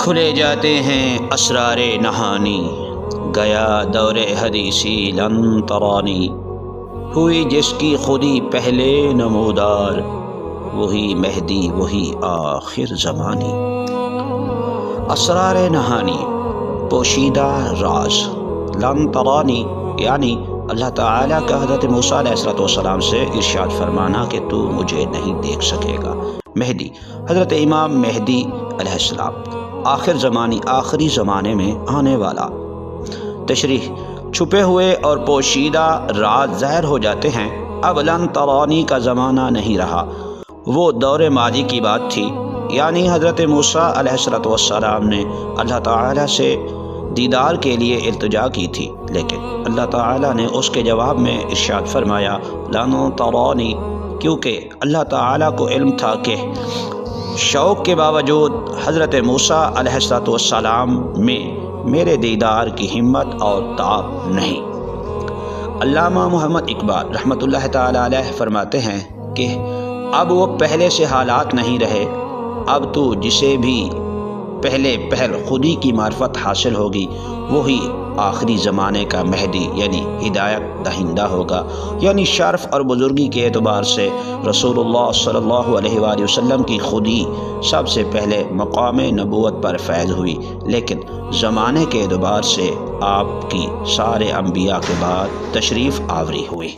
کھلے جاتے ہیں اسرار نہانی، گیا دور حدیثی لن ترانی۔ ہوئی جس کی خودی پہلے نمودار، وہی مہدی وہی آخر زمانی۔ اسرار نہانی، پوشیدہ راز، لن ترانی یعنی اللہ تعالیٰ کا حضرت موسیٰ علیہ السلام سے ارشاد فرمانا کہ تو مجھے نہیں دیکھ سکے گا۔ مہدی، حضرت امام مہدی علیہ السلام، آخر زمانی، آخری زمانے میں آنے والا۔ تشریح، چھپے ہوئے اور پوشیدہ راز ظاہر ہو جاتے ہیں۔ اب لن ترانی کا زمانہ نہیں رہا، وہ دور ماضی کی بات تھی، یعنی حضرت موسیٰ علیہ السلام نے اللہ تعالیٰ سے دیدار کے لیے التجا کی تھی، لیکن اللہ تعالیٰ نے اس کے جواب میں ارشاد فرمایا لن ترانی، کیونکہ اللہ تعالیٰ کو علم تھا کہ شوق کے باوجود حضرت موسیٰ علیہ السلام میں میرے دیدار کی ہمت اور طاقت نہیں۔ علامہ محمد اقبال رحمۃ اللہ تعالیٰ علیہ فرماتے ہیں کہ اب وہ پہلے سے حالات نہیں رہے، اب تو جسے بھی پہلے پہل خودی کی معرفت حاصل ہوگی وہی آخری زمانے کا مہدی یعنی ہدایت دہندہ ہوگا۔ یعنی شرف اور بزرگی کے اعتبار سے رسول اللہ صلی اللہ علیہ وآلہ وسلم کی خودی سب سے پہلے مقام نبوت پر فیض ہوئی، لیکن زمانے کے اعتبار سے آپ کی سارے انبیاء کے بعد تشریف آوری ہوئی۔